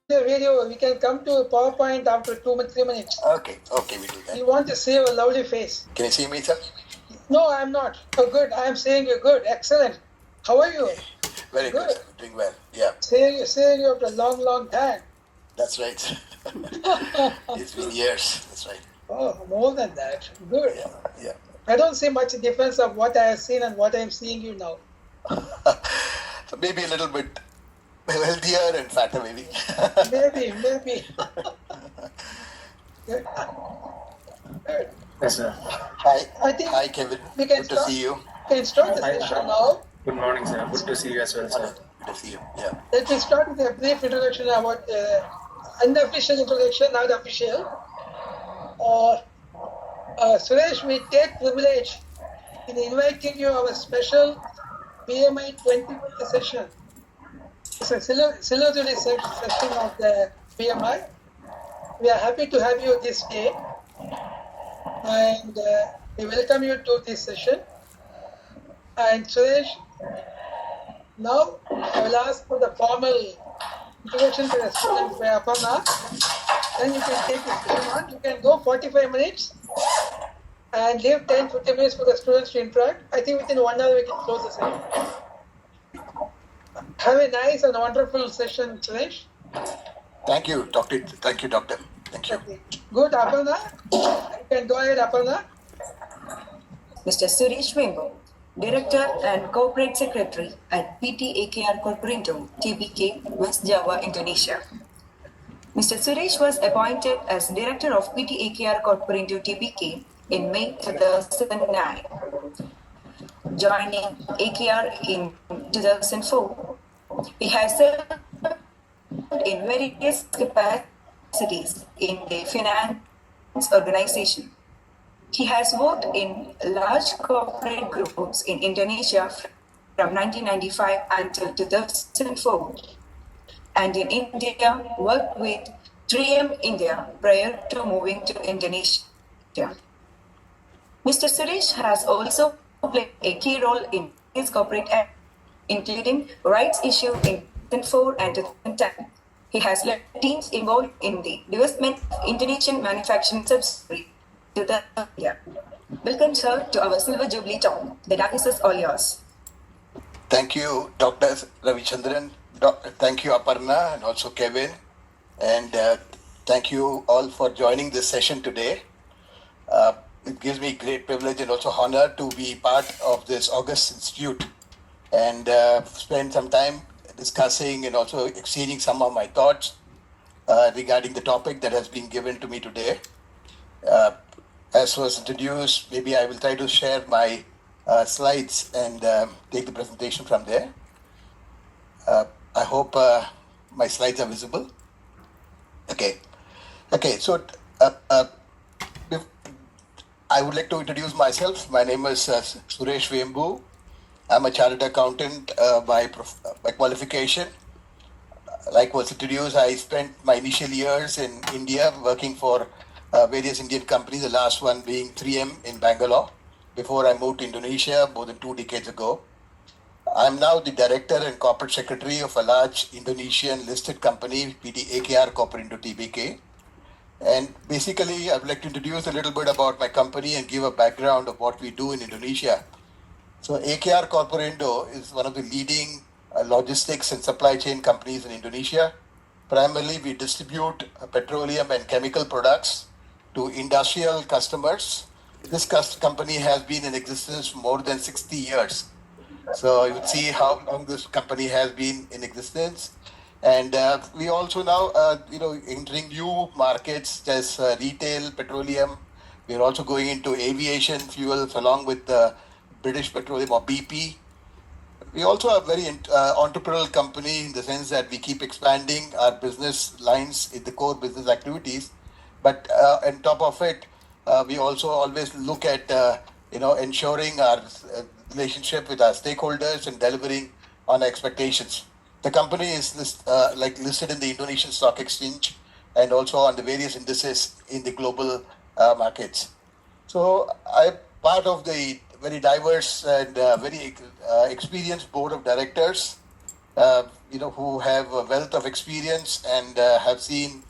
the video. We can come to PowerPoint after 3 minutes. Okay, we do that. You want to save a lovely face. Can you see me, sir? No, I'm not. Oh, good. I'm saying you're good. Excellent. How are you? Very good, sir. Doing well. Yeah. Saying you after a long, long time. That's right. It's been years. That's right. Oh, more than that. Good. Yeah. I don't see much difference of what I have seen and what I'm seeing you now. So maybe a little bit healthier and fatter, maybe. Maybe. Good. Good. Yes, sir. Hi, Kevin. Good to see you. We can start the session now. Good morning, sir. Good to see you as well, sir. Good to see you. Yeah. Let me start with a brief introduction about unofficial introduction, not official. Suresh, we take privilege in inviting you our special PMI 2020 session. It's a celebratory session of the PMI. We are happy to have you this day, and we welcome you to this session. And Suresh, now I will ask for the formal introduction to the student by Aparna. Then you can take the session on. You can go 45 minutes and leave 10-15 minutes for the students to interact. I think within 1 hour we can close the session. Have a nice and wonderful session, Suresh. Thank you, Doctor. Thank you. Okay. Good, Aparna. You can go ahead, Aparna. Mr. Suresh Vembu, Director and Corporate Secretary at PT-AKR Corporato, TBK, West Java, Indonesia. Mr. Suresh was appointed as Director of PT-AKR Corporato, TBK in May 2009. Joining AKR in 2004, he has served in various capacities in the finance organization. He has worked in large corporate groups in Indonesia from 1995 until 2004, and in India worked with 3M India prior to moving to Indonesia. Mr. Suresh has also played a key role in his corporate act, including rights issue in 2004 and 2010. He has led teams involved in the development of Indonesian manufacturing subsidiary to the India. Welcome, sir, to our Silver Jubilee talk. The dais is all yours. Thank you, Dr. Ravichandran. Thank you, Aparna, and also Kevin. And thank you all for joining this session today. It gives me great privilege and also honor to be part of this August Institute and spend some time discussing and also exchanging some of my thoughts regarding the topic that has been given to me today. As was introduced, maybe I will try to share my slides and take the presentation from there. I hope my slides are visible. Okay, so I would like to introduce myself. My name is Suresh Vembu. I'm a chartered accountant by qualification. Like was introduced, I spent my initial years in India working for various Indian companies, the last one being 3M in Bangalore, before I moved to Indonesia more than 2 decades ago. I'm now the Director and Corporate Secretary of a large Indonesian listed company, PT-AKR Corporato TBK. And basically, I would like to introduce a little bit about my company and give a background of what we do in Indonesia. So AKR Corporato is one of the leading logistics and supply chain companies in Indonesia. Primarily, we distribute petroleum and chemical products to industrial customers. This company has been in existence for more than 60 years. So you would see how long this company has been in existence. And we also now, entering new markets as retail, petroleum. We are also going into aviation fuels along with British Petroleum or BP. We also are a very entrepreneurial company in the sense that we keep expanding our business lines in the core business activities. But on top of it, we also always look at, ensuring our relationship with our stakeholders and delivering on our expectations. The company is listed in the Indonesian Stock Exchange and also on the various indices in the global markets. So I'm part of the very diverse and very experienced board of directors. who have a wealth of experience and have seen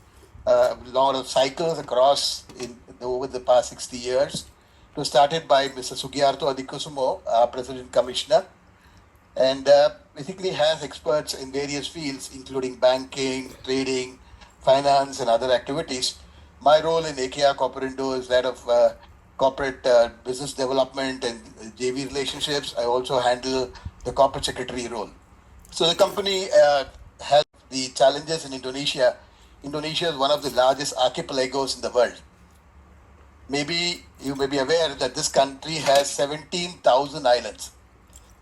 a lot of cycles across over the past 60 years. It was started by Mr. Sugiarto Adikusumo, our President Commissioner, and basically has experts in various fields, including banking, trading, finance, and other activities. My role in AKR Corporindo is that of corporate business development and JV relationships. I also handle the corporate secretary role. So the company has the challenges in Indonesia. Indonesia is one of the largest archipelagos in the world. Maybe you may be aware that this country has 17,000 islands.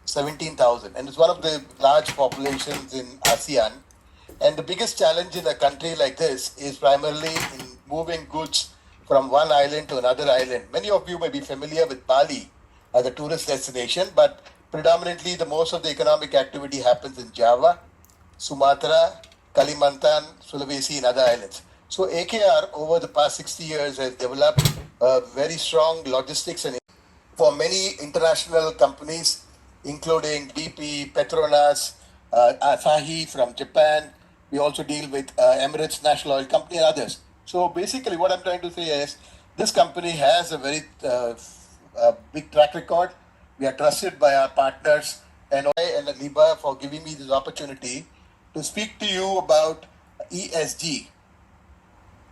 17,000. And it's one of the large populations in ASEAN. And the biggest challenge in a country like this is primarily in moving goods from one island to another island. Many of you may be familiar with Bali as a tourist destination, but predominantly the most of the economic activity happens in Java, Sumatra, Kalimantan, Sulawesi, and other islands. So AKR over the past 60 years has developed a very strong logistics and for many international companies, including BP, Petronas, Asahi from Japan. We also deal with Emirates National Oil Company and others. So basically what I'm trying to say is this company has a very big track record. We are trusted by our partners and LIBA for giving me this opportunity to speak to you about ESG.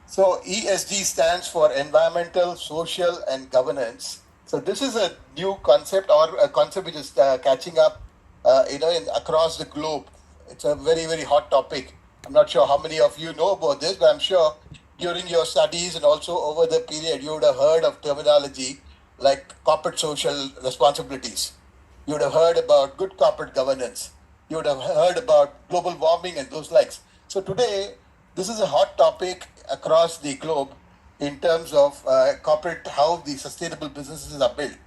So ESG stands for environmental, social, and governance. So this is a new concept or a concept which is catching up, across the globe. It's a very, very hot topic. I'm not sure how many of you know about this, but I'm sure during your studies and also over the period, you would have heard of terminology like corporate social responsibilities. You would have heard about good corporate governance. You would have heard about global warming and those likes. So today, this is a hot topic across the globe in terms of corporate, how the sustainable businesses are built.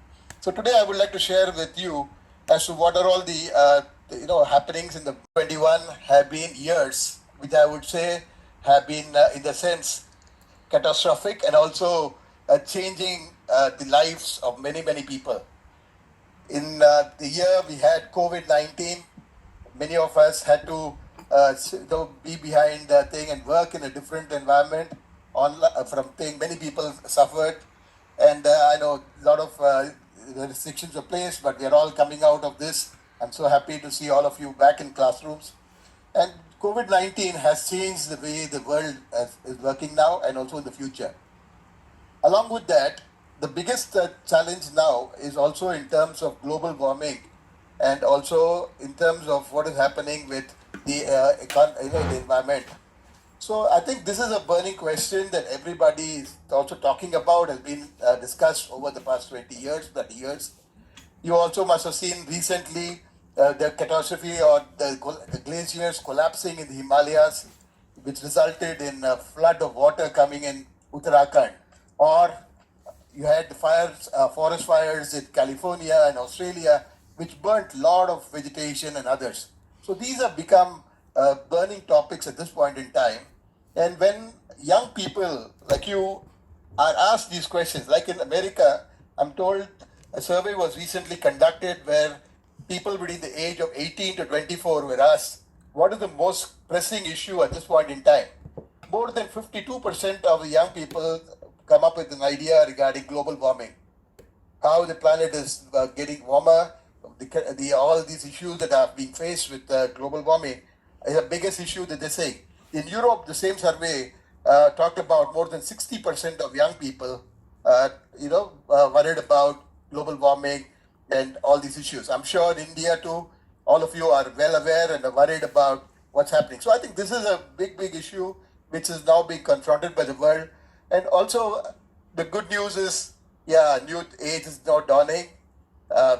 So today I would like to share with you as to what are all the happenings in the 21 have been years, which I would say have been in the sense catastrophic and also changing the lives of many, many people. In the year we had COVID-19, many of us had to be behind the thing and work in a different environment. From thing, many people suffered, and I know a lot of restrictions are placed, but we are all coming out of this. I'm so happy to see all of you back in classrooms. And COVID-19 has changed the way the world is working now and also in the future. Along with that, the biggest challenge now is also in terms of global warming and also in terms of what is happening with the the environment. So I think this is a burning question that everybody is also talking about, has been discussed over the past 20 years, 30 years. You also must have seen recently the catastrophe or the glaciers collapsing in the Himalayas, which resulted in a flood of water coming in Uttarakhand. Or you had fires, forest fires in California and Australia, which burnt a lot of vegetation and others. So these have become burning topics at this point in time. And when young people like you are asked these questions, like in America, I'm told a survey was recently conducted where people between the age of 18 to 24 were asked, what is the most pressing issue at this point in time? More than 52% of the young people come up with an idea regarding global warming, how the planet is getting warmer, all these issues that are being faced with global warming is the biggest issue that they say. In Europe, the same survey talked about more than 60% of young people, worried about global warming and all these issues. I'm sure in India too, all of you are well aware and are worried about what's happening. So I think this is a big, big issue which is now being confronted by the world. And also, the good news is, new age is now dawning.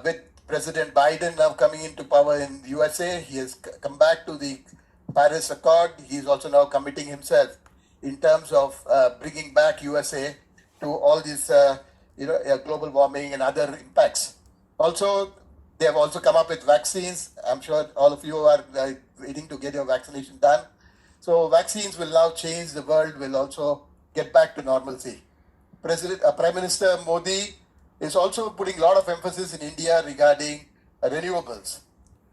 With President Biden now coming into power in the USA, he has come back to the Paris Accord. He is also now committing himself in terms of bringing back USA to all these, global warming and other impacts. Also, they have also come up with vaccines. I'm sure all of you are waiting to get your vaccination done. So vaccines will now change the world, will also get back to normalcy. Prime Minister Modi is also putting a lot of emphasis in India regarding renewables.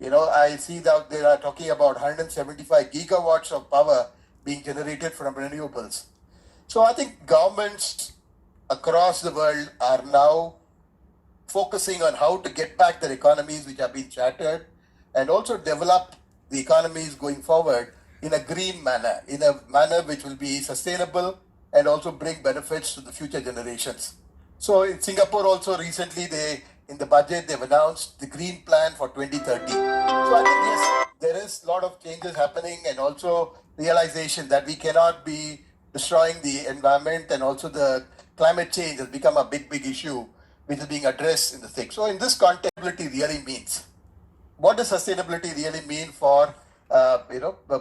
I see that they are talking about 175 gigawatts of power being generated from renewables. So I think governments across the world are now focusing on how to get back their economies which have been shattered and also develop the economies going forward in a green manner, in a manner which will be sustainable and also bring benefits to the future generations. So in Singapore also recently in the budget they've announced the green plan for 2030. So I think yes, there is a lot of changes happening and also realization that we cannot be destroying the environment, and also the climate change has become a big issue which is being addressed in the thing. So in this context, sustainability really means, what does sustainability really mean for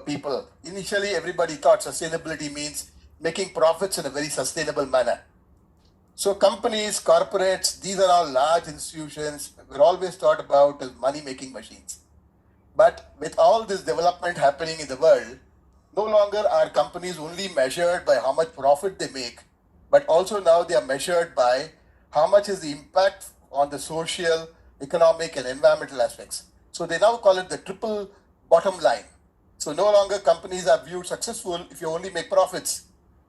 people? Initially, everybody thought sustainability means making profits in a very sustainable manner. So companies, corporates, these are all large institutions. We're always thought about as money-making machines. But with all this development happening in the world, no longer are companies only measured by how much profit they make, but also now they are measured by how much is the impact on the social, economic, and environmental aspects. So they now call it the triple bottom line. So no longer companies are viewed successful if you only make profits.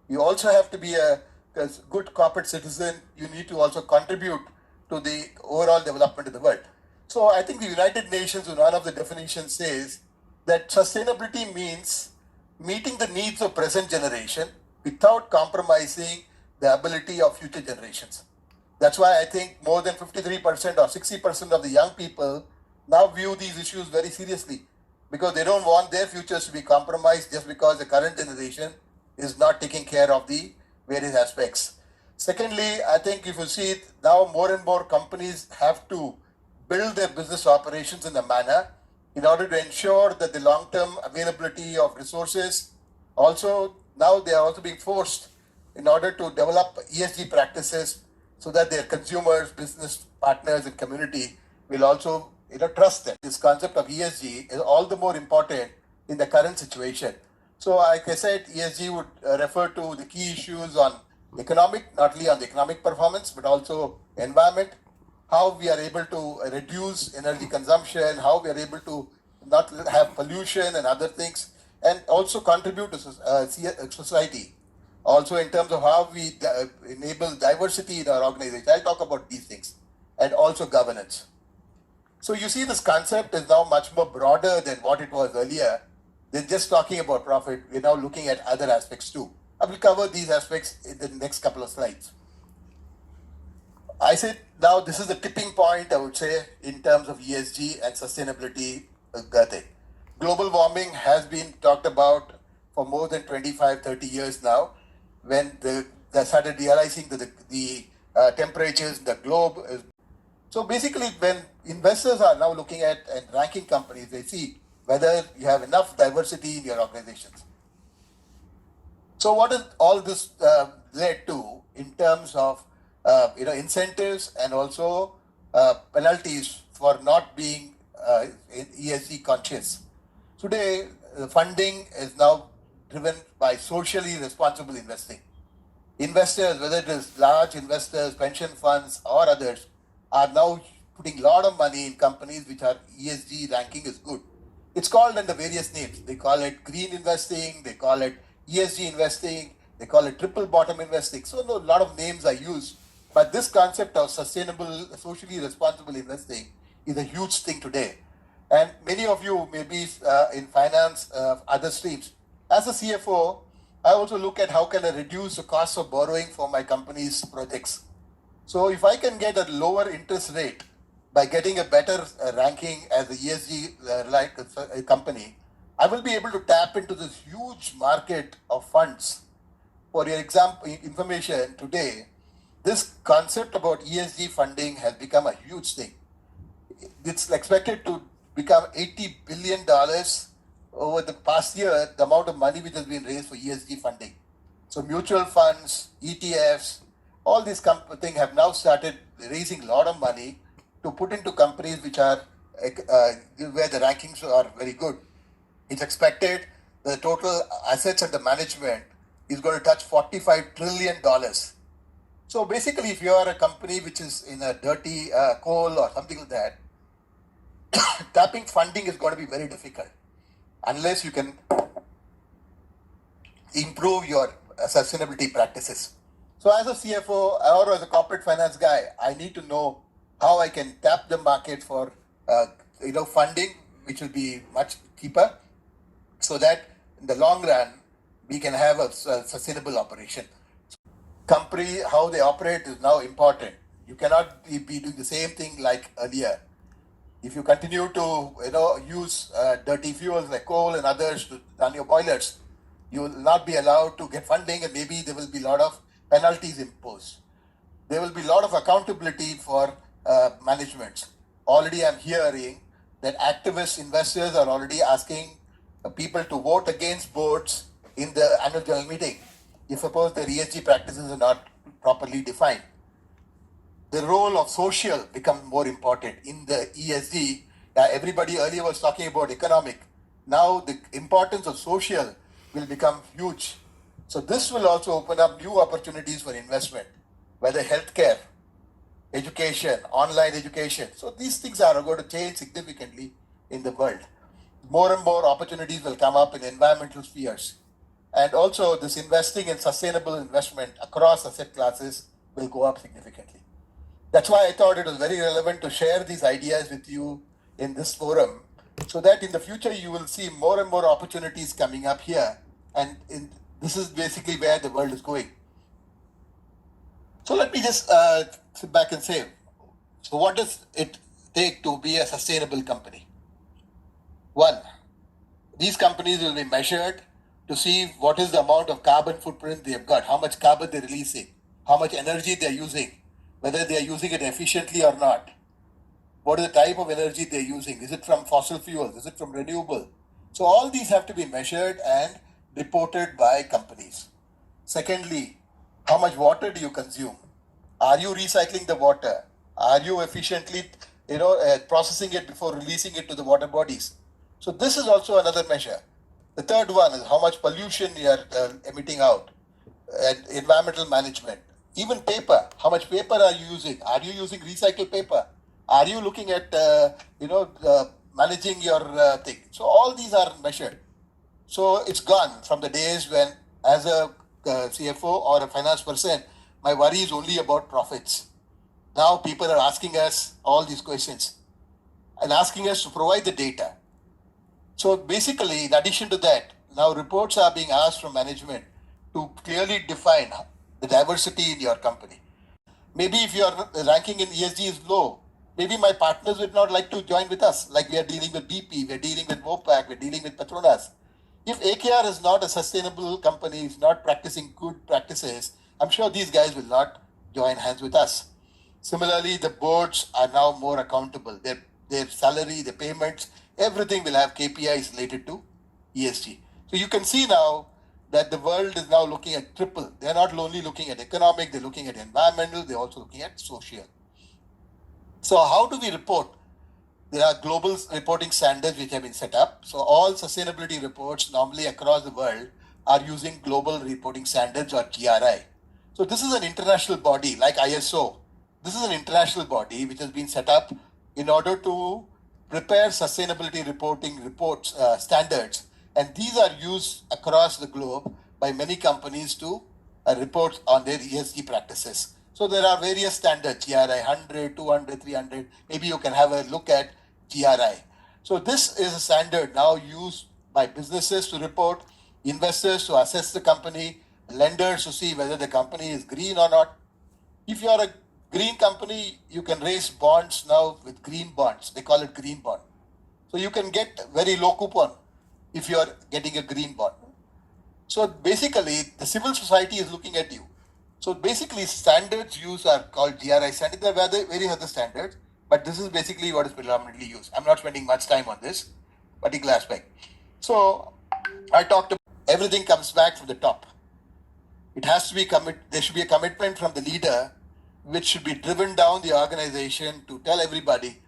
You also have to be a good corporate citizen. You need to also contribute to the overall development of the world. So I think the United Nations, in one of the definitions, says that sustainability means meeting the needs of present generation without compromising the ability of future generations. That's why I think more than 53% or 60% of the young people now view these issues very seriously, because they don't want their futures to be compromised just because the current generation is not taking care of the various aspects. Secondly, I think if you see it, now more and more companies have to build their business operations in a manner in order to ensure that the long-term availability of resources. Also, now they are also being forced in order to develop ESG practices so that their consumers, business partners, and community will also trust them. This concept of ESG is all the more important in the current situation. So, like I said, ESG would refer to the key issues on economic, not only on the economic performance, but also environment, how we are able to reduce energy consumption, how we are able to not have pollution and other things, and also contribute to society. Also in terms of how we enable diversity in our organization. I'll talk about these things. And also governance. So you see, this concept is now much more broader than what it was earlier. Than just talking about profit, we're now looking at other aspects too. I will cover these aspects in the next couple of slides. I said now this is the tipping point, I would say, in terms of ESG and sustainability. Global warming has been talked about for more than 25, 30 years now, when they started realizing that the temperatures in the globe is. So basically, when investors are now looking at and ranking companies, they see whether you have enough diversity in your organizations. So what is all this led to in terms of incentives and also penalties for not being ESG conscious? Today, funding is now driven by socially responsible investing. Investors, whether it is large investors, pension funds, or others, are now putting a lot of money in companies which are ESG ranking is good. It's called under various names. They call it green investing, they call it ESG investing, they call it triple bottom investing. So a lot of names are used. But this concept of sustainable, socially responsible investing is a huge thing today. And many of you may be in finance, other streams. As a CFO, I also look at how can I reduce the cost of borrowing for my company's projects. So if I can get a lower interest rate by getting a better ranking as a ESG company, I will be able to tap into this huge market of funds. For your example, information today, this concept about ESG funding has become a huge thing. It's expected to become $80 billion over the past year, the amount of money which has been raised for ESG funding. So mutual funds, ETFs, all these things have now started raising a lot of money to put into companies which are where the rankings are very good. It's expected the total assets under management is going to touch $45 trillion. So basically, if you are a company which is in a dirty coal or something like that, tapping funding is going to be very difficult unless you can improve your sustainability practices. So as a CFO or as a corporate finance guy, I need to know how I can tap the market for funding, which will be much cheaper, so that in the long run we can have a sustainable operation. Company, how they operate is now important. You cannot be doing the same thing like earlier. If you continue to use dirty fuels like coal and others to run your boilers, you will not be allowed to get funding, and maybe there will be a lot of penalties imposed. There will be a lot of accountability for management. Already I'm hearing that activist investors are already asking people to vote against boards in the annual general meeting if suppose their ESG practices are not properly defined. The role of social becomes more important in the ESG. Everybody earlier was talking about economic. Now the importance of social will become huge. So this will also open up new opportunities for investment, whether healthcare, education, online education. So these things are going to change significantly in the world. More and more opportunities will come up in environmental spheres. And also this investing in sustainable investment across asset classes will go up significantly. That's why I thought it was very relevant to share these ideas with you in this forum, so that in the future you will see more and more opportunities coming up here. And this is basically where the world is going. So let me just sit back and say, so what does it take to be a sustainable company? One, these companies will be measured to see what is the amount of carbon footprint they have got, how much carbon they're releasing, how much energy they're using, whether they're using it efficiently or not. What is the type of energy they're using? Is it from fossil fuels? Is it from renewable? So all these have to be measured and reported by companies. Secondly, how much water do you consume? Are you recycling the water? Are you efficiently processing it before releasing it to the water bodies? So this is also another measure. The third one is how much pollution you are emitting out, and environmental management. Even paper, how much paper are you using? Are you using recycled paper? Are you looking at managing your thing? So all these are measured. So it's gone from the days when, as a CFO or a finance person, my worry is only about profits. Now people are asking us all these questions and asking us to provide the data. So basically, in addition to that, now reports are being asked from management to clearly define the diversity in your company. Maybe if your ranking in ESG is low, maybe my partners would not like to join with us. Like we are dealing with BP, we're dealing with Mopac, we're dealing with Petronas. If AKR is not a sustainable company, is not practicing good practices, I'm sure these guys will not join hands with us. Similarly, the boards are now more accountable. Their salary, their payments, everything will have KPIs related to ESG. So you can see now that the world is now looking at triple. They're not only looking at economic, they're looking at environmental, they're also looking at social. So how do we report? There are global reporting standards which have been set up. So all sustainability reports normally across the world are using global reporting standards or GRI. So this is an international body like ISO. This is an international body which has been set up in order to prepare sustainability reporting reports standards, and these are used across the globe by many companies to report on their ESG practices. So there are various standards, GRI 100, 200, 300. Maybe you can have a look at GRI. So this is a standard now used by businesses to report, investors to assess the company, lenders to see whether the company is green or not. If you are a green company, you can raise bonds now with green bonds. They call it green bond. So you can get very low coupon if you are getting a green bond. So basically, the civil society is looking at you. So basically, standards used are called GRI standards. There are various other standards, but this is basically what is predominantly used. I'm not spending much time on this particular aspect. So I talked about everything comes back from the top. It has to be there should be a commitment from the leader, which should be driven down the organization to tell everybody,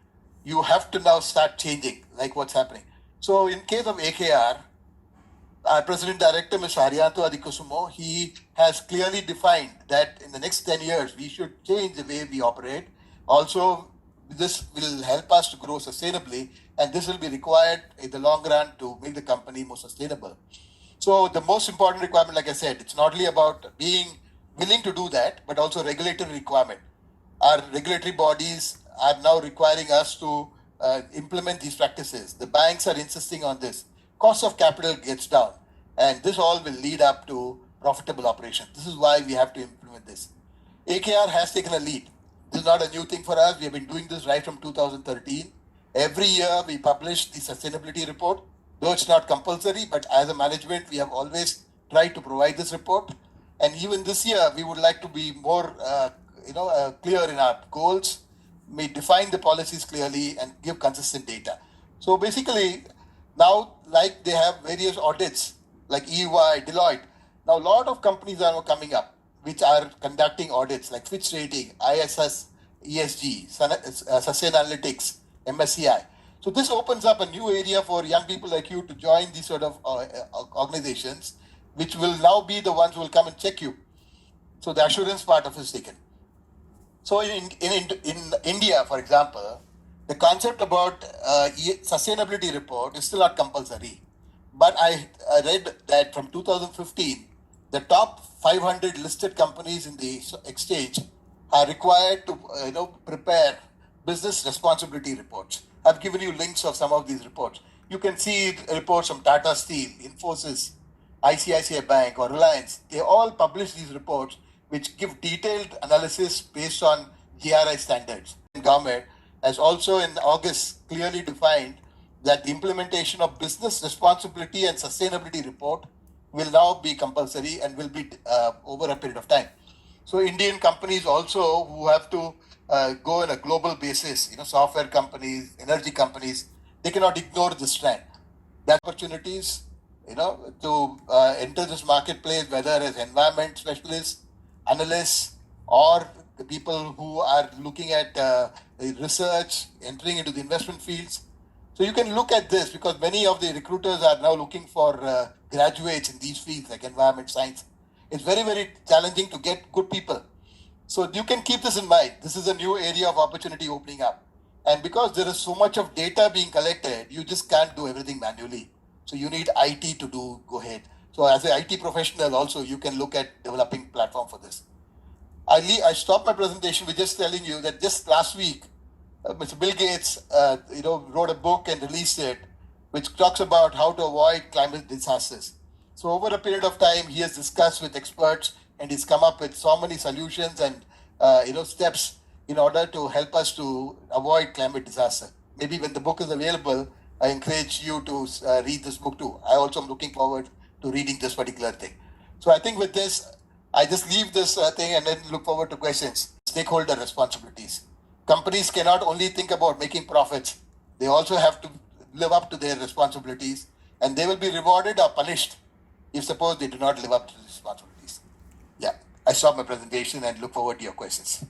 you have to now start changing, like what's happening. So in case of AKR, our President Director, Mr. Haryanto Adikusumo, he has clearly defined that in the next 10 years, we should change the way we operate. Also, this will help us to grow sustainably, and this will be required in the long run to make the company more sustainable. So the most important requirement, like I said, it's not only about being willing to do that, but also regulatory requirement. Our regulatory bodies are now requiring us to implement these practices. The banks are insisting on this. Cost of capital gets down, and this all will lead up to profitable operations. This is why we have to implement this. AKR has taken a lead. This is not a new thing for us. We have been doing this right from 2013. Every year we publish the sustainability report, though it's not compulsory, but as a management, we have always tried to provide this report. And even this year, we would like to be more clear in our goals, may define the policies clearly and give consistent data. So basically, now like they have various audits like EY, Deloitte. Now a lot of companies are now coming up which are conducting audits like Fitch Rating, ISS, ESG, Sustainalytics, MSCI. So this opens up a new area for young people like you to join these sort of organizations, which will now be the ones who will come and check you. So the assurance part of it is taken. So in India, for example, the concept about sustainability report is still not compulsory. But I read that from 2015, the top 500 listed companies in the exchange are required to prepare business responsibility reports. I've given you links of some of these reports. You can see reports from Tata Steel, Infosys, ICICI Bank or Reliance. They all publish these reports which give detailed analysis based on GRI standards. The government has also in August clearly defined that the implementation of business responsibility and sustainability report will now be compulsory and will be over a period of time. So Indian companies also who have to go on a global basis, software companies, energy companies, they cannot ignore this trend. The opportunities, to enter this marketplace, whether as environment specialists, analysts, or the people who are looking at research, entering into the investment fields. So you can look at this because many of the recruiters are now looking for graduates in these fields like environment science. It's very, very challenging to get good people. So you can keep this in mind. This is a new area of opportunity opening up. And because there is so much of data being collected, you just can't do everything manually. So you need IT to go ahead. So as an IT professional also, you can look at developing platform for this. I stopped my presentation with just telling you that just last week, Mr. Bill Gates, wrote a book and released it, which talks about how to avoid climate disasters. So over a period of time, he has discussed with experts and he's come up with so many solutions and steps in order to help us to avoid climate disaster. Maybe when the book is available, I encourage you to read this book too. I also am looking forward to reading this particular thing. So I think with this, I just leave this thing and then look forward to questions. Stakeholder responsibilities. Companies cannot only think about making profits. They also have to live up to their responsibilities and they will be rewarded or punished if suppose they do not live up to the responsibilities. Yeah, I stop my presentation and look forward to your questions.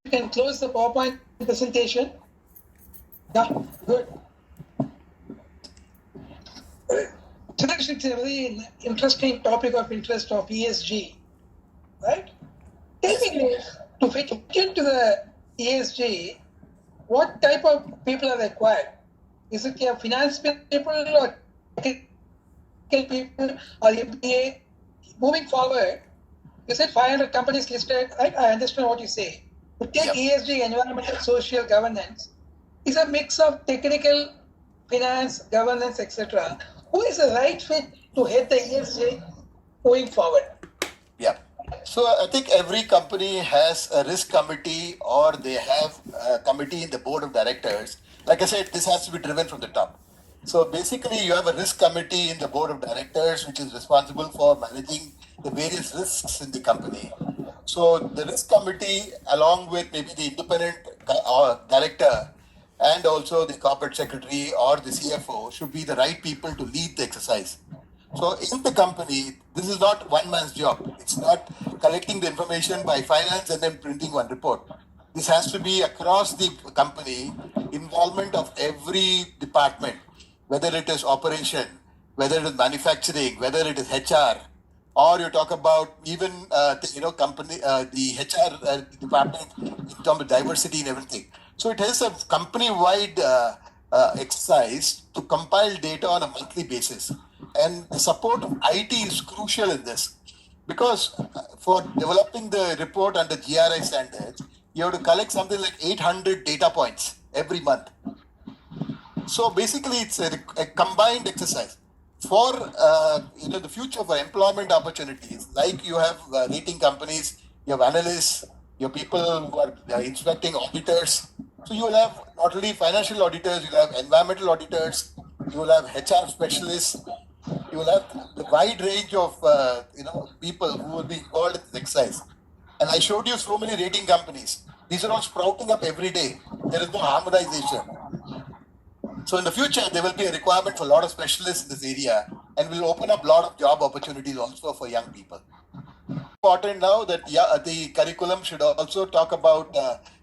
You can close the PowerPoint presentation. Yeah, good. Suresh, it's a very interesting topic of interest of ESG, right? Tell me, to fit into the ESG, what type of people are required? Is it your finance people or technical people or MBA? Moving forward, you said 500 companies listed, right? I understand what you say. To take ESG, environmental, social governance, is a mix of technical, finance, governance, etc. Who is the right fit to head the ESG moving forward? Yeah. So I think every company has a risk committee or they have a committee in the board of directors. Like I said, this has to be driven from the top. So basically you have a risk committee in the board of directors which is responsible for managing the various risks in the company. So the risk committee along with maybe the independent director and also the corporate secretary or the CFO should be the right people to lead the exercise. So in the company, this is not one man's job. It's not collecting the information by finance and then printing one report. This has to be across the company, involvement of every department, whether it is operation, whether it is manufacturing, whether it is HR, or you talk about even company the HR department in terms of diversity and everything. So it is a company-wide exercise to compile data on a monthly basis. And the support of IT is crucial in this because for developing the report under GRI standards, you have to collect something like 800 data points every month. So basically, it's a combined exercise for the future for employment opportunities. Like you have rating companies, you have analysts, you have people who are inspecting auditors. So you will have not only financial auditors, you will have environmental auditors, you will have HR specialists, you will have the wide range of people who will be involved in this exercise. And I showed you so many rating companies. These are all sprouting up every day. There is no harmonization. So in the future, there will be a requirement for a lot of specialists in this area, and will open up a lot of job opportunities also for young people. Important now that the curriculum should also talk about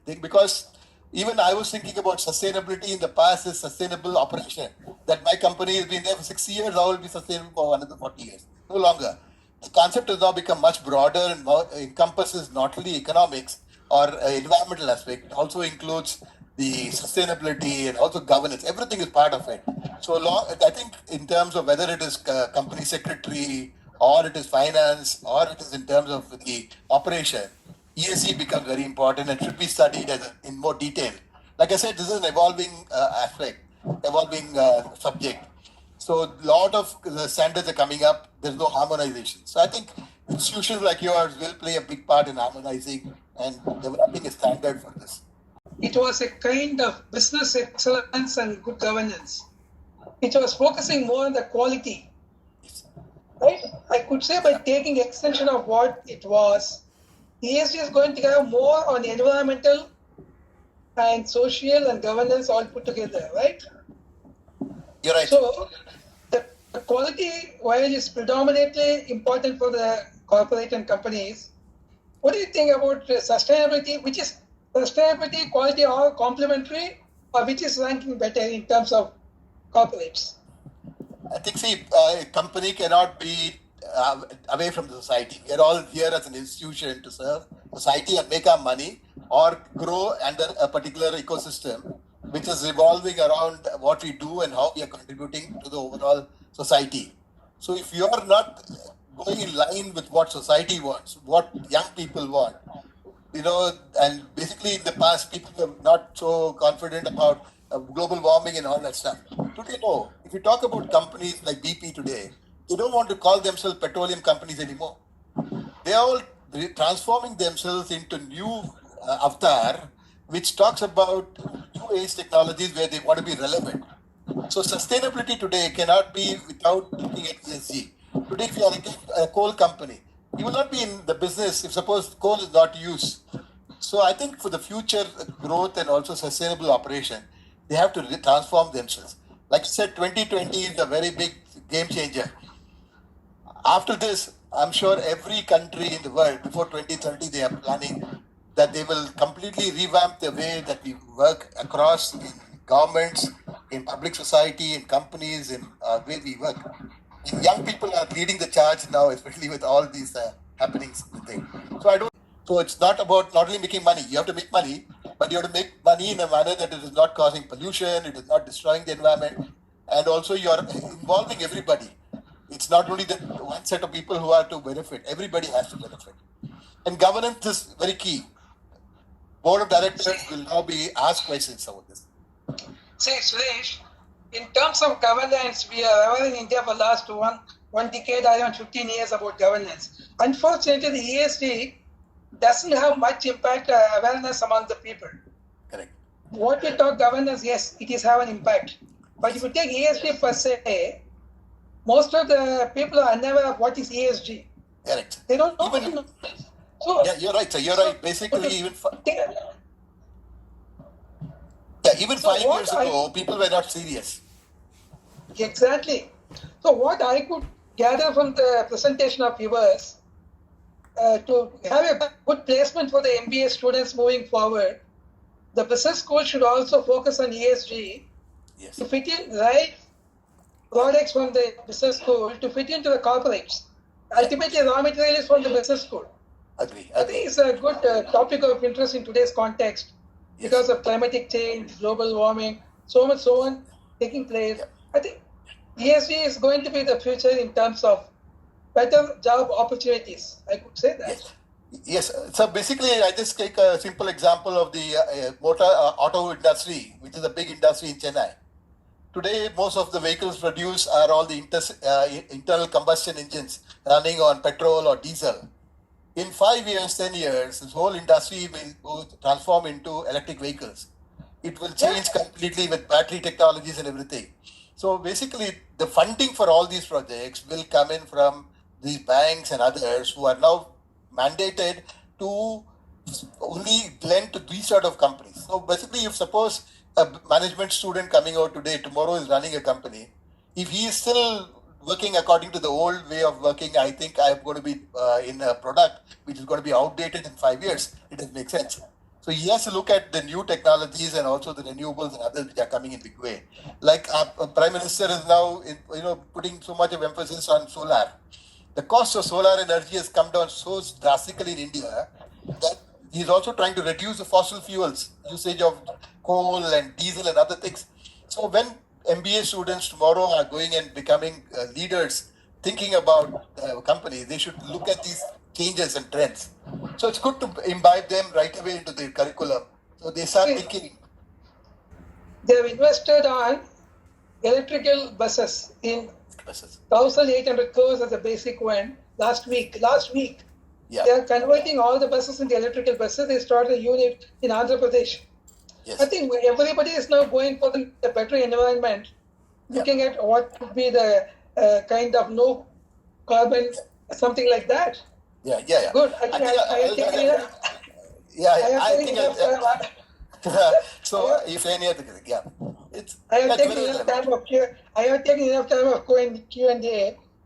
because even I was thinking about sustainability in the past is sustainable operation. That my company has been there for 60 years, I will be sustainable for another 40 years. No longer. The concept has now become much broader and more encompasses not only economics or environmental aspect, it also includes the sustainability and also governance. Everything is part of it. So I think in terms of whether it is company secretary or it is finance or it is in terms of the operation, ESG becomes very important and should be studied in more detail. Like I said, this is an evolving aspect, evolving subject. So a lot of the standards are coming up. There's no harmonization. So I think institutions like yours will play a big part in harmonizing and developing a standard for this. It was a kind of business excellence and good governance. It was focusing more on the quality. Right? I could say by taking extension of what it was, ESG is going to have more on environmental and social and governance all put together, right? You're right. So the quality, while is predominantly important for the corporate and companies, what do you think about sustainability? Which is sustainability, quality are complementary, or which is ranking better in terms of corporates? I think, a company cannot be away from the society. We are all here as an institution to serve society and make our money or grow under a particular ecosystem, which is revolving around what we do and how we are contributing to the overall society. So if you are not going in line with what society wants, what young people want, and basically in the past, people were not so confident about global warming and all that stuff. Today, no. If you talk about companies like BP today, they don't want to call themselves petroleum companies anymore. They are all transforming themselves into new avatar, which talks about new age technologies where they want to be relevant. So sustainability today cannot be without looking at ESG. Today, if you are a coal company, you will not be in the business if suppose coal is not used. So I think for the future growth and also sustainable operation, they have to transform themselves. Like I said, 2020 is a very big game changer. After this, I'm sure every country in the world before 2030, they are planning that they will completely revamp the way that we work across in governments, in public society, in companies, in way we work. And young people are leading the charge now, especially with all these happenings. So it's not about not only making money. You have to make money, but you have to make money in a manner that it is not causing pollution, it is not destroying the environment, and also you are involving everybody. It's not only the one set of people who are to benefit. Everybody has to benefit. And governance is very key. Board of directors will now be asked questions about this. Say, Suresh, in terms of governance, we are aware in India for the last one decade or even 15 years about governance. Unfortunately, the ESG doesn't have much impact or awareness among the people. Correct. What we talk governance, yes, it is have an impact. But if you take ESG per se, most of the people are unaware of what is ESG. Correct. They don't know. Even, so, yeah, you're right. So you're right. Basically, even 5 years ago, people were not serious. Exactly. So what I could gather from the presentation of yours, to have a good placement for the MBA students moving forward, the business school should also focus on ESG to fit in right products from the business school to fit into the corporates. Ultimately, raw material is from the business school. Agree. I think it's a good topic of interest in today's context. because of climatic change, global warming, so on taking place. Yeah. I think ESG is going to be the future in terms of better job opportunities. I could say that. Yes. Yes. So basically, I just take a simple example of the auto industry, which is a big industry in Chennai. Today, most of the vehicles produced are all the internal combustion engines running on petrol or diesel. In 5 years, 10 years, this whole industry will transform into electric vehicles. It will change completely with battery technologies and everything. So basically, the funding for all these projects will come in from these banks and others who are now mandated to only lend to these sort of companies. So basically, if suppose a management student coming out today, tomorrow is running a company, if he is still working according to the old way of working, I think I'm going to be in a product which is going to be outdated in 5 years. It doesn't make sense. So he has to look at the new technologies and also the renewables and others which are coming in big way. Like our Prime Minister is now, putting so much of emphasis on solar. The cost of solar energy has come down so drastically in India that he's also trying to reduce the fossil fuels usage of coal and diesel and other things. So when MBA students tomorrow are going and becoming leaders, thinking about companies, they should look at these changes and trends. So it's good to imbibe them right away into their curriculum. So they start thinking. They have invested on electrical buses in 1,800 crores as a basic one last week. Yeah. They are converting all the buses into electrical buses. They started a unit in Andhra Pradesh. Yes. I think everybody is now going for the better environment, looking at what could be the kind of no carbon, something like that. Yeah. Good. I have taken enough time of Q&A.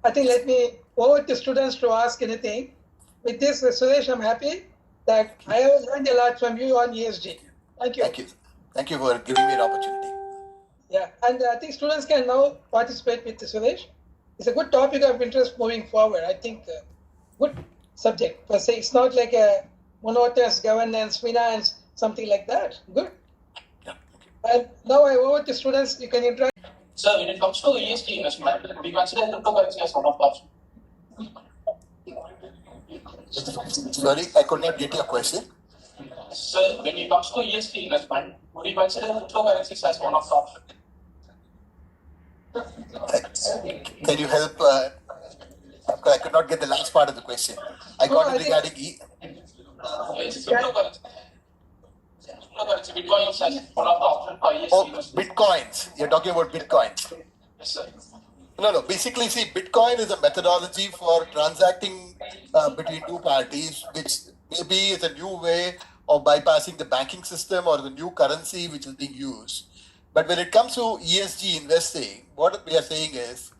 I think let me over to students to ask anything. With this, Suresh, I'm happy that I have learned a lot from you on ESG. Thank you. Thank you for giving me an opportunity. Yeah, and I think students can now participate with Suresh. It's a good topic of interest moving forward. I think good subject per se. It's not like a monotonous governance, finance, something like that. Good. Yeah. And now I over to students. You can interact. Sir, when it comes to ESG investment, we consider cryptocurrency as one of the options. Sorry, I could not get your question. Sir, when it comes to ESG investment, would you consider cryptocurrencies as one of the options? Can you help? I could not get the last part of the question. I got it regarding Cryptocurrency. Bitcoin is as one of the options for ESG investment. Bitcoins. You're talking about Bitcoins. Yes, sir. No. Basically, see, Bitcoin is a methodology for transacting between two parties, which maybe is a new way of bypassing the banking system or the new currency which is being used. But when it comes to ESG investing, what we are saying is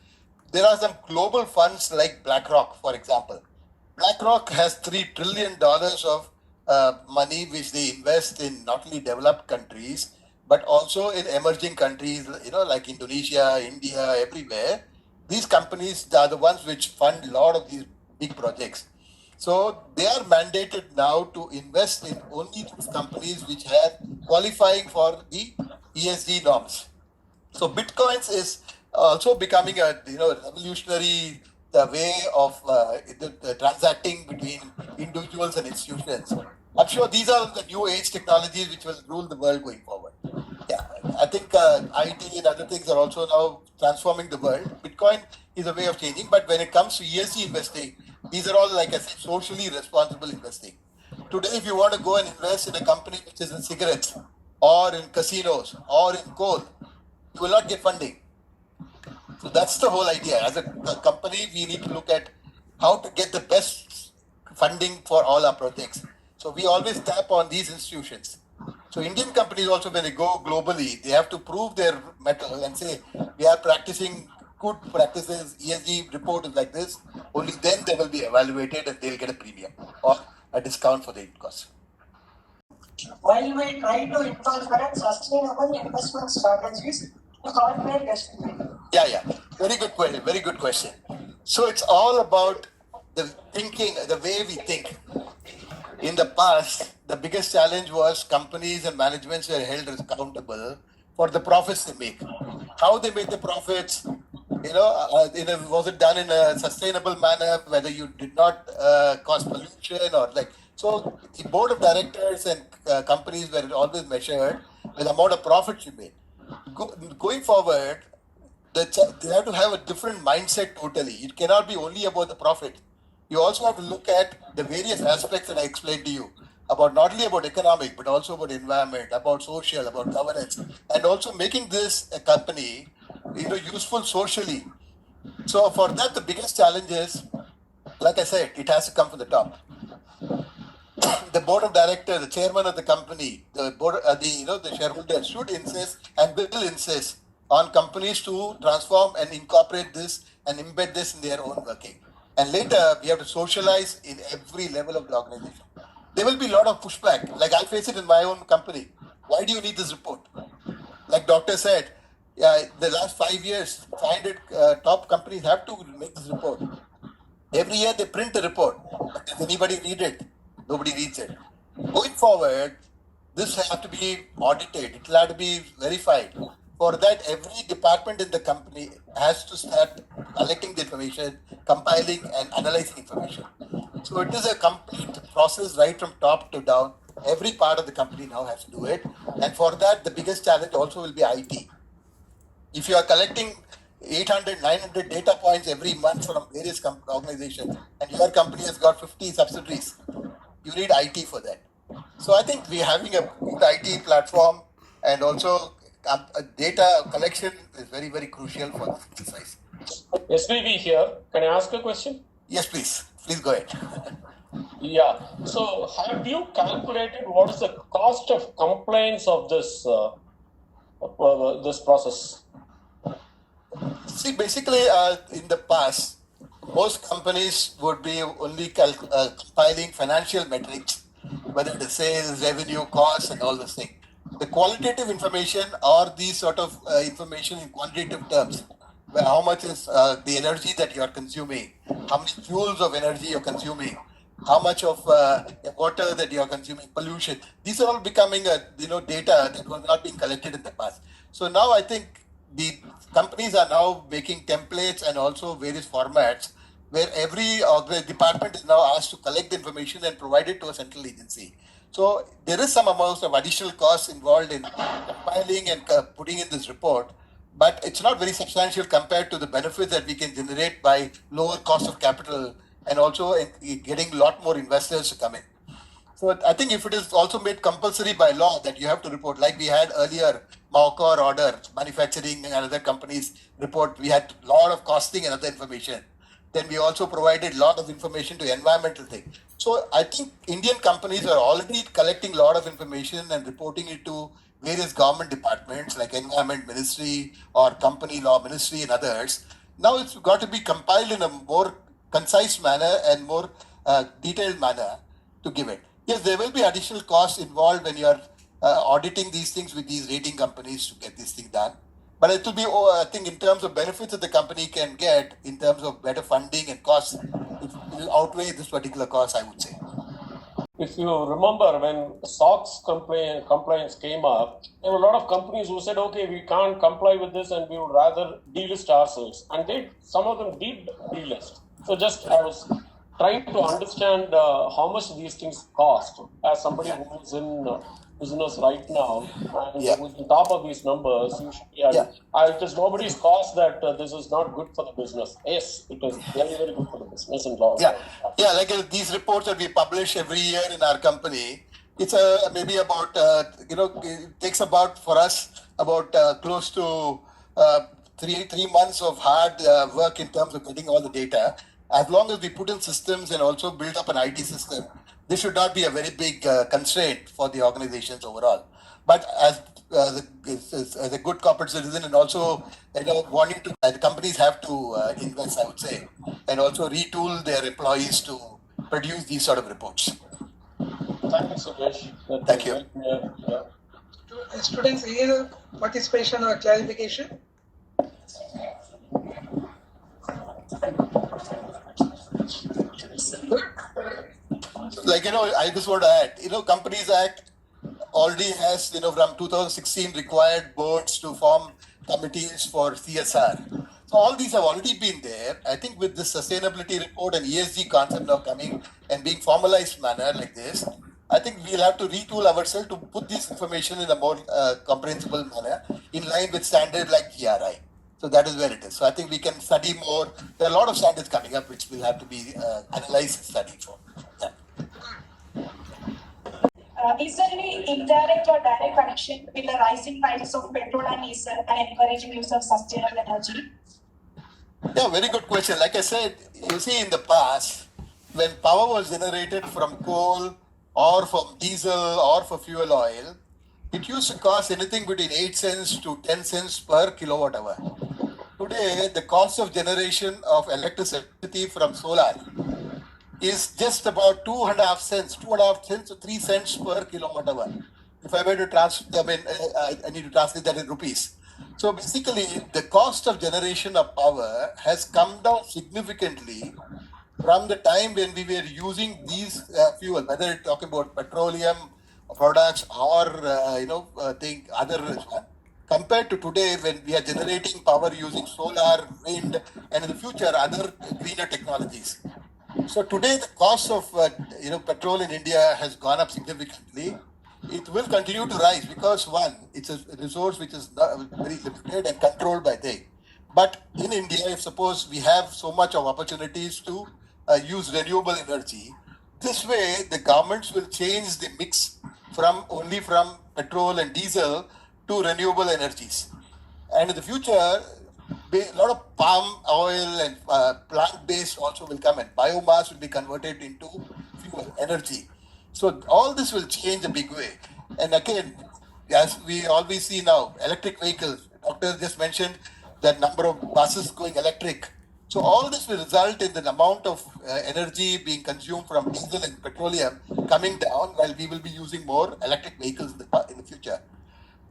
there are some global funds like BlackRock, for example. BlackRock has $3 trillion of money which they invest in not only developed countries, but also in emerging countries, like Indonesia, India, everywhere. These companies are the ones which fund a lot of these big projects. So they are mandated now to invest in only those companies which are qualifying for the ESG norms. So Bitcoins is also becoming a revolutionary way of transacting between individuals and institutions. I'm sure these are the new age technologies which will rule the world going forward. Yeah, I think IT and other things are also now transforming the world. Bitcoin is a way of changing, but when it comes to ESG investing, these are all, like I said, socially responsible investing. Today, if you want to go and invest in a company which is in cigarettes or in casinos or in coal, you will not get funding. So that's the whole idea. As a company, we need to look at how to get the best funding for all our projects. So we always tap on these institutions. So Indian companies also, when they go globally, they have to prove their mettle and say, we are practicing good practices, ESG report is like this, only then they will be evaluated and they'll get a premium or a discount for the cost. While we try to incorporate sustainable investment strategies to corporate destiny. Yeah. Very good question. So it's all about the thinking, the way we think. In the past, the biggest challenge was companies and managements were held accountable for the profits they make. How they make the profits, was it done in a sustainable manner, whether you did not cause pollution or like. So the board of directors and companies were always measured with the amount of profits you made. Going forward, they have to have a different mindset totally. It cannot be only about the profit. You also have to look at the various aspects that I explained to you about not only about economic, but also about environment, about social, about governance, and also making this a company, useful socially. So for that, the biggest challenge is, like I said, it has to come from the top. The board of directors, the chairman of the company, the board, the shareholders should insist and will insist on companies to transform and incorporate this and embed this in their own working. And later, we have to socialize in every level of the organization. There will be a lot of pushback. Like I face it in my own company. Why do you need this report? Like doctor said, the last 5 years, 500 top companies have to make this report. Every year they print the report. But does anybody read it? Nobody reads it. Going forward, this has to be audited. It will have to be verified. For that, every department in the company has to start collecting the information, compiling and analyzing information. So it is a complete process right from top to down. Every part of the company now has to do it. And for that, the biggest challenge also will be IT. If you are collecting 800, 900 data points every month from various organizations, and your company has got 50 subsidiaries, you need IT for that. So I think we're having a good IT platform, and also data collection is very, very crucial for this exercise. SVV here. Can I ask a question? Yes, please. Please go ahead. Yeah. So, have you calculated what is the cost of compliance of this this process? See, basically, in the past, most companies would be only compiling financial metrics, whether it is sales, revenue, costs, and all those things. The qualitative information or these sort of information in quantitative terms, where how much is the energy that you are consuming, how many joules of energy you're consuming, how much of water that you are consuming, pollution. These are all becoming data that was not being collected in the past. So now I think the companies are now making templates and also various formats where every department is now asked to collect the information and provide it to a central agency. So there is some amount of additional costs involved in compiling and putting in this report, but it's not very substantial compared to the benefits that we can generate by lower cost of capital and also getting a lot more investors to come in. So I think if it is also made compulsory by law that you have to report, like we had earlier, Maukor order, manufacturing and other companies report, we had a lot of costing and other information. Then we also provided a lot of information to environmental thing. So I think Indian companies are already collecting a lot of information and reporting it to various government departments like Environment Ministry or Company Law Ministry and others. Now it's got to be compiled in a more concise manner and more detailed manner to give it. Yes, there will be additional costs involved when you are auditing these things with these rating companies to get this thing done. But it will be, I think, in terms of benefits that the company can get, in terms of better funding and costs, it will outweigh this particular cost, I would say. If you remember, when SOX compliance came up, there were a lot of companies who said, okay, we can't comply with this and we would rather delist ourselves. And some of them did delist. So just I was trying to understand how much these things cost as somebody who's in business right now and who's on top of these numbers. It is nobody's cost that this is not good for the business. Yes, it is very, very good for the business and long term. Like these reports that we publish every year in our company, it's maybe about it takes about for us about close to 3 months of hard work in terms of getting all the data. As long as we put in systems and also build up an IT system, this should not be a very big constraint for the organizations overall. But as a good corporate citizen and also wanting to, the companies have to invest, I would say, and also retool their employees to produce these sort of reports. Thank you, Suresh. Thank you. Students, either participation or clarification? Good. Like, I just want to add, Companies Act already has, from 2016 required boards to form committees for CSR. So all these have already been there. I think with this sustainability report and ESG concept now coming and being formalized manner like this, I think we'll have to retool ourselves to put this information in a more comprehensible manner in line with standard like GRI. So that is where it is. So I think we can study more. There are a lot of standards coming up which will have to be analyzed and studied for. Yeah. Is there any indirect or direct connection with the rising prices of petrol and diesel and encouraging use of sustainable energy? Yeah, very good question. Like I said, you see in the past, when power was generated from coal or from diesel or for fuel oil, it used to cost anything between 8 cents to 10 cents per kilowatt hour. Today, the cost of generation of electricity from solar is just about 2.5 cents to 3 cents per kilowatt hour. If I were to I need to translate that in rupees. So basically, the cost of generation of power has come down significantly from the time when we were using these fuel, whether you're talking about petroleum products or other compared to today when we are generating power using solar, wind, and in the future other greener technologies. So today the cost of petrol in India has gone up significantly. It will continue to rise because one, it's a resource which is very limited and controlled by they. But in India, if suppose we have so much of opportunities to use renewable energy, this way the governments will change the mix from petrol and diesel to renewable energies. And in the future, a lot of palm oil and plant-based also will come, and biomass will be converted into fuel energy. So all this will change a big way. And again, as we always see now, electric vehicles. Doctor just mentioned that number of buses going electric. So all this will result in the amount of energy being consumed from diesel and petroleum coming down, while we will be using more electric vehicles in the future.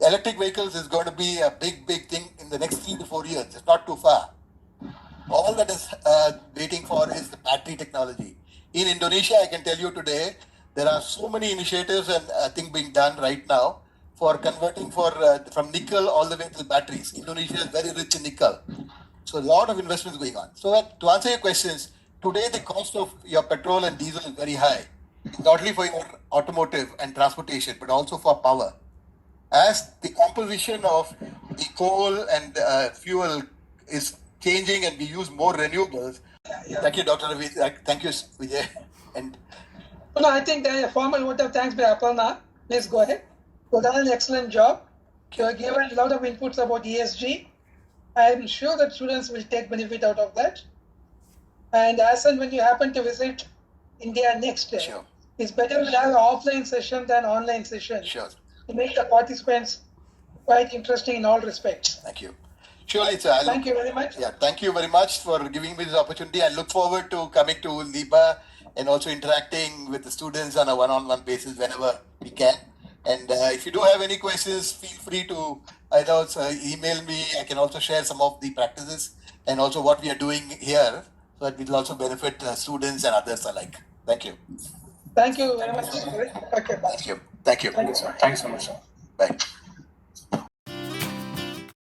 Electric vehicles is going to be a big thing in the next 3 to 4 years. It's not too far. All that is waiting for is the battery technology. In Indonesia, I can tell you today, there are so many initiatives and things being done right now for converting from nickel all the way to batteries. Indonesia is very rich in nickel. So a lot of investments going on. So to answer your questions, today the cost of your petrol and diesel is very high, not only for your automotive and transportation, but also for power. As the composition of the coal and fuel is changing and we use more renewables. Thank you, Dr. Ravi. Thank you, Vijay. And No, I think a formal vote of thanks by Aparna. Please go ahead. You've done an excellent job. You have given a lot of inputs about ESG. I am sure that students will take benefit out of that. And as and when you happen to visit India next year, sure, it's better to have an offline session than online session. Sure. To make the participants quite interesting in all respects. Thank you. Surely, thank you very much. Yeah, thank you very much for giving me this opportunity. I look forward to coming to LIBA and also interacting with the students on a one-on-one basis whenever we can. And if you do have any questions, feel free to either email me. I can also share some of the practices and also what we are doing here, so that it will also benefit students and others alike. Thank you. Thank you very much. Okay, bye. Thank you. Thank you. Thank you so much. Bye.